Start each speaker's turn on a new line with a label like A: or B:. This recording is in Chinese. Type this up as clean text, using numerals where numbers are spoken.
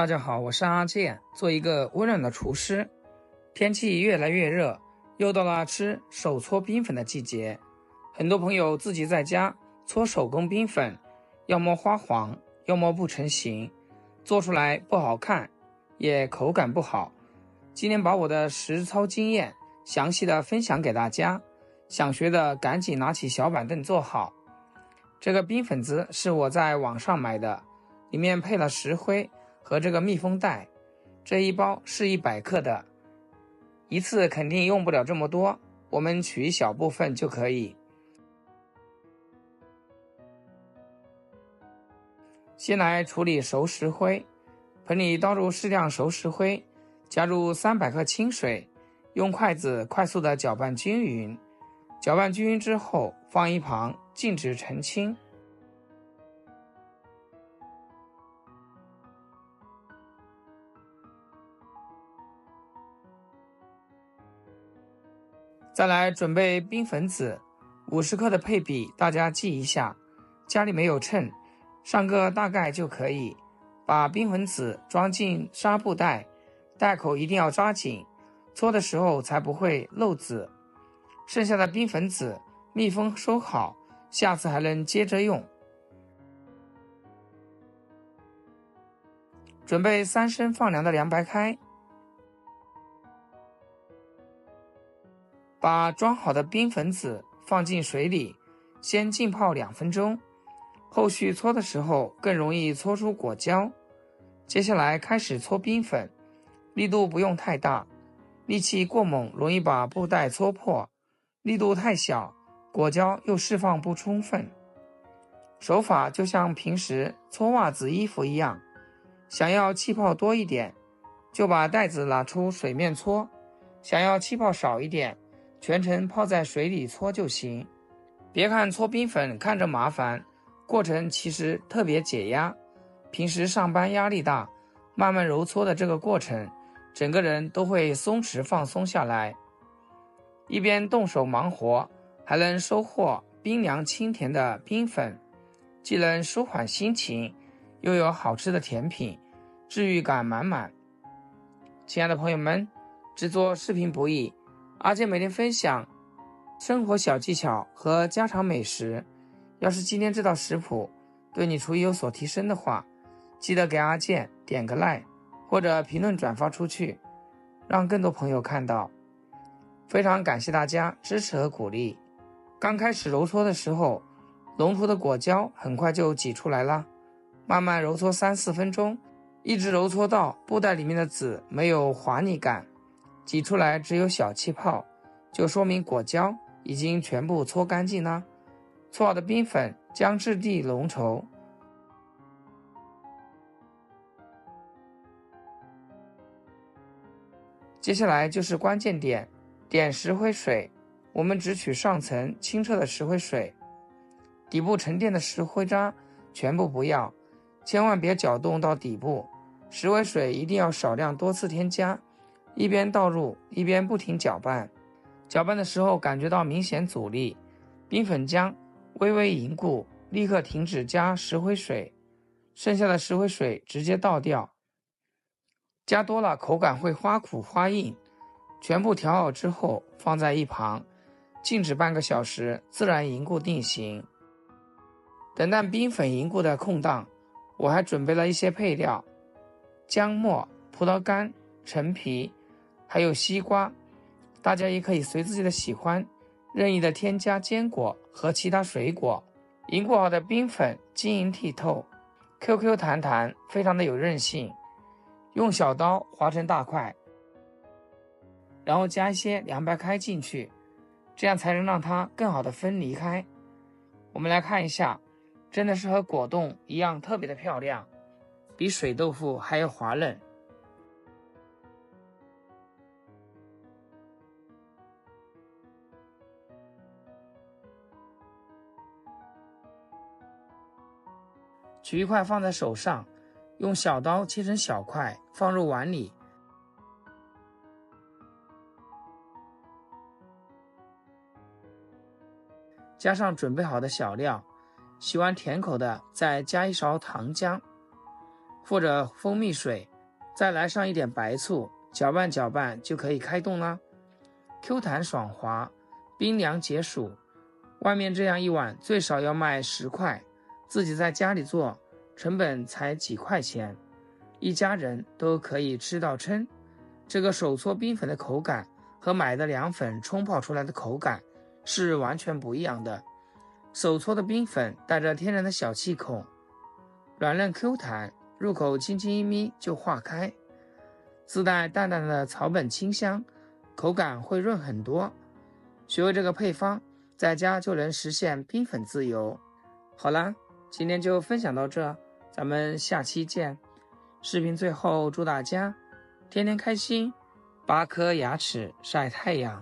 A: 大家好，我是阿健，做一個溫暖的廚師。天氣越來越熱，又到了吃手搓冰粉的季節。很多朋友自己在家搓手工冰粉，要麼發黃，要麼不成形，做出來不好看，也口感不好。今天把我的實操經驗詳細的分享給大家，想學的趕緊拿起小板凳坐好。這個冰粉子是我在網上買的，裡面配了石灰和這個密封袋，這一包是100克的，一次肯定用不了這麼多，我們取一小部分就可以。先來處理熟石灰，盆裡倒入適量熟石灰，加入300克清水，用筷子快速的攪拌均勻。攪拌均勻之後，放一旁，靜止澄清。再來準備冰粉子，50克的配比大家記一下，家裡沒有秤，上個大概就可以。把冰粉子裝進紗布袋，袋口一定要扎緊，搓的時候才不會漏籽。剩下的冰粉子密封收好，下次還能接着用。準備3升放涼的涼白開，把裝好的冰粉子放進水裡，先浸泡2分鐘，後續搓的時候更容易搓出果膠。接下來開始搓冰粉，力度不用太大，力氣過猛容易把布袋搓破，力度太小，果膠又釋放不充分。手法就像平時搓襪子、衣服一樣，想要氣泡多一點，就把袋子拿出水面搓；想要氣泡少一點，全程泡在水裡搓就行。別看搓冰粉看着麻煩，過程其實特別解壓。平時上班壓力大，慢慢揉搓的這個過程，整個人都會鬆弛放鬆下來。一邊動手忙活，還能收穫冰涼清甜的冰粉，既能舒緩心情，又有好吃的甜品，治癒感滿滿。親愛的朋友們，製作視頻不易，阿健每天分享生活小技巧和家常美食。要是今天這道食譜對你廚藝有所提升的話，記得給阿健點個 like， 或者評論轉發出去，讓更多朋友看到。非常感謝大家支持和鼓勵。剛開始揉搓的時候，龍頭的果膠很快就擠出來了，慢慢揉搓3-4分鐘，一直揉搓到布袋裡面的籽沒有滑膩感，擠出來只有小氣泡，就說明果膠已經全部搓乾淨了。搓好的冰粉將質地濃稠。接下來就是關鍵點，點石灰水，我們只取上層清澈的石灰水，底部沉澱的石灰渣全部不要，千萬別攪動到底部。石灰水一定要少量多次添加，一邊倒入一邊不停攪拌。攪拌的時候感覺到明顯阻力，冰粉漿微微凝固，立刻停止加石灰水，剩下的石灰水直接倒掉。加多了口感會花苦花硬。全部調好之後放在一旁，靜止半個小時，自然凝固定型。等待冰粉凝固的空檔，我還準備了一些配料：薑末、葡萄乾、陳皮，還有西瓜。大家也可以隨自己的喜歡，任意的添加堅果和其他水果。凝固好的冰粉晶瑩剔透，Q Q 彈彈，非常的有韌性。用小刀劃成大塊，然後加一些涼白開進去，這樣才能讓它更好的分離開。我們來看一下，真的是和果凍一樣特別的漂亮，比水豆腐還要滑嫩。取一塊放在手上，用小刀切成小塊，放入碗裡。加上準備好的小料，喜歡甜口的再加一勺糖漿，或者蜂蜜水，再來上一點白醋，攪拌攪拌就可以開動了。Q 彈爽滑，冰涼解暑。外面這樣一碗最少要賣10塊，自己在家裡做，成本才幾塊錢，一家人都可以吃到撐。這個手搓冰粉的口感和買的涼粉冲泡出來的口感是完全不一樣的。手搓的冰粉帶着天然的小氣孔，軟嫩 Q 彈，入口輕輕一抿就化開，自帶淡淡的草本清香，口感會潤很多。學會這個配方，在家就能實現冰粉自由。好啦，今天就分享到這，咱們下期見。視頻最後祝大家天天開心，8顆牙齒曬太陽。